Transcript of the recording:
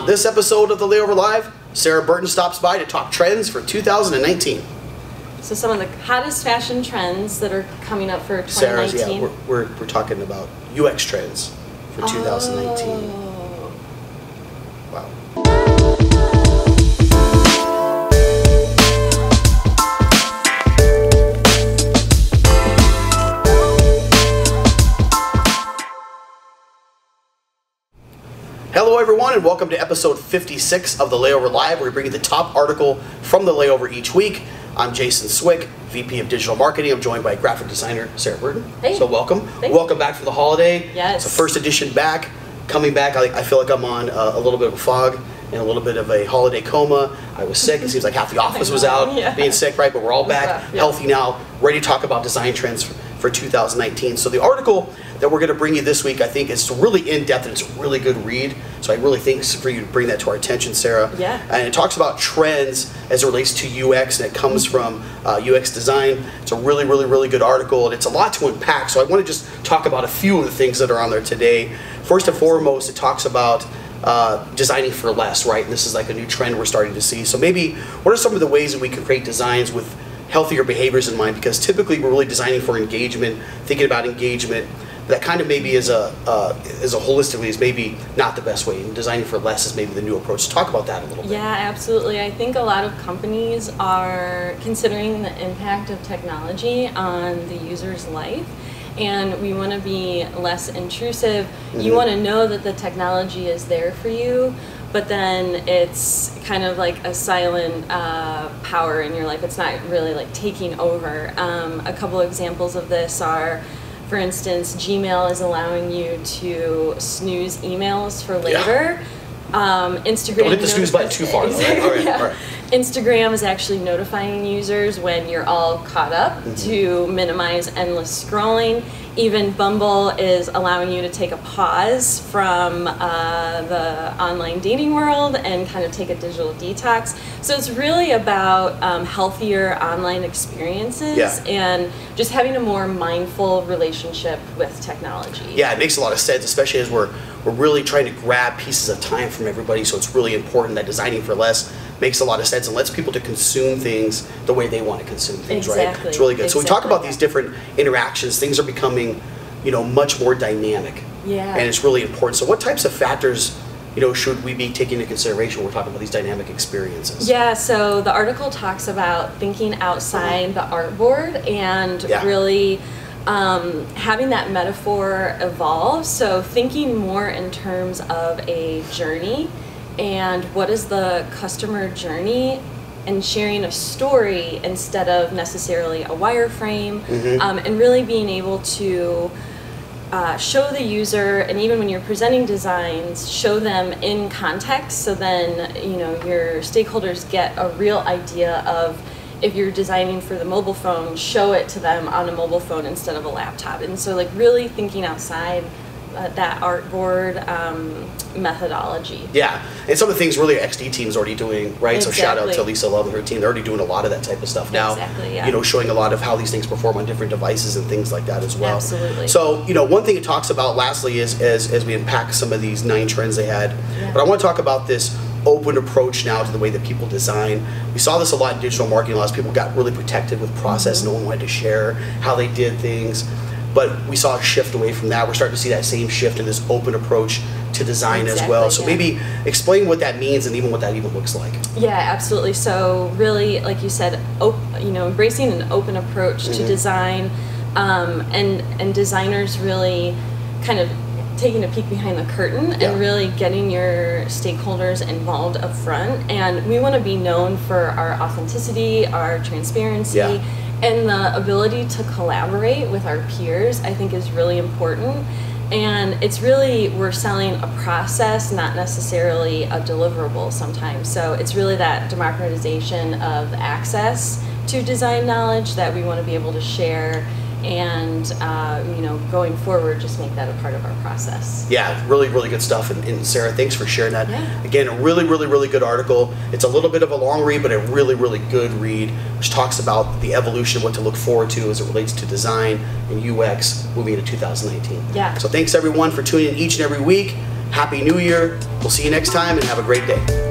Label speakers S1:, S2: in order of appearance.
S1: On this episode of the Layover Live, Sara Burton stops by to talk trends for 2019.
S2: So some of the hottest fashion trends that are coming up for 2019.
S1: Sarah's, yeah, we're talking about UX trends for 2019.
S2: Oh.
S1: Wow. Hello everyone and welcome to episode 56 of the Layover Live, where we bring you the top article from the Layover each week. I'm Jason Swick, VP of Digital Marketing. I'm joined by graphic designer Sara Burton.
S2: Hey.
S1: So welcome.
S2: Thanks.
S1: Welcome back for the holiday.
S2: Yes.
S1: It's the first edition back. Coming back, I feel like I'm on a little bit of a fog and a little bit of a holiday coma. I was sick. It seems like half the office was out being sick, right? But we're all back, healthy now, ready to talk about design trends for 2019. So the article that we're going to bring you this week, I think, is really in-depth and it's a really good read. So I really think for you to bring that to our attention, Sara.
S2: Yeah.
S1: And it talks about trends as it relates to UX, and it comes from UX design. It's a really, really, really good article, and it's a lot to unpack. So I want to just talk about a few of the things that are on there today. First and foremost, it talks about designing for less, right? And this is like a new trend we're starting to see. So maybe what are some of the ways that we can create designs with healthier behaviors in mind? Because typically we're really designing for engagement, thinking about engagement. That kind of maybe is a holistically is maybe not the best way. And designing for less is maybe the new approach. Talk about that a little bit.
S2: Yeah, absolutely. I think a lot of companies are considering the impact of technology on the user's life. And we want to be less intrusive. Mm-hmm. You want to know that the technology is there for you, but then it's kind of like a silent power in your life. It's not really like taking over. A couple examples of this are, for instance, Gmail is allowing you to snooze emails for later. Instagram.
S1: Don't hit the snooze button too far.
S2: Exactly,
S1: though, right?
S2: yeah.
S1: All right.
S2: Instagram is actually notifying users when you're all caught up to minimize endless scrolling. Even Bumble is allowing you to take a pause from the online dating world and kind of take a digital detox. So it's really about healthier online experiences and just having a more mindful relationship with technology.
S1: Yeah, it makes a lot of sense, especially as we're really trying to grab pieces of time from everybody. So it's really important that designing for less makes a lot of sense and lets people to consume things the way they want to consume things, right? It's really good. So we talk about these different interactions. Things are becoming, much more dynamic.
S2: Yeah.
S1: And it's really important. So what types of factors, should we be taking into consideration when we're talking about these dynamic experiences?
S2: Yeah, so the article talks about thinking outside the artboard and really having that metaphor evolve. So thinking more in terms of a journey and what is the customer journey, and sharing a story instead of necessarily a wireframe, and really being able to show the user, and even when you're presenting designs, show them in context, so then your stakeholders get a real idea of, if you're designing for the mobile phone, show it to them on a mobile phone instead of a laptop. And so like really thinking outside that artboard methodology. Yeah,
S1: and some of the things really XD team's already doing, right?
S2: Exactly.
S1: So shout out to Lisa Love and her team. They're already doing a lot of that type of stuff now.
S2: Exactly,
S1: showing a lot of how these things perform on different devices and things like that as well.
S2: Absolutely.
S1: So, one thing it talks about lastly is as we unpack some of these 9 trends they had, but I want to talk about this open approach now to the way that people design. We saw this a lot in digital marketing. A lot of people got really protected with process. No one wanted to share how they did things. But we saw a shift away from that. We're starting to see that same shift in this open approach to design as well. So maybe explain what that means and even what that even looks like.
S2: Yeah, absolutely. So really, like you said, embracing an open approach to design, and designers really kind of taking a peek behind the curtain and really getting your stakeholders involved up front. And we want to be known for our authenticity, our transparency, and the ability to collaborate with our peers, I think, is really important. And it's really, we're selling a process, not necessarily a deliverable sometimes. So it's really that democratization of access to design knowledge that we want to be able to share, and going forward, just make that a part of our process. Yeah,
S1: really, really good stuff. And Sara, thanks for sharing that. Again, a really, really, really good article. It's a little bit of a long read, but a really, really good read, which talks about the evolution of what to look forward to as it relates to design and UX moving into 2019.
S2: Yeah.
S1: So thanks everyone for tuning in each and every week. Happy New Year. We'll see you next time and have a great day.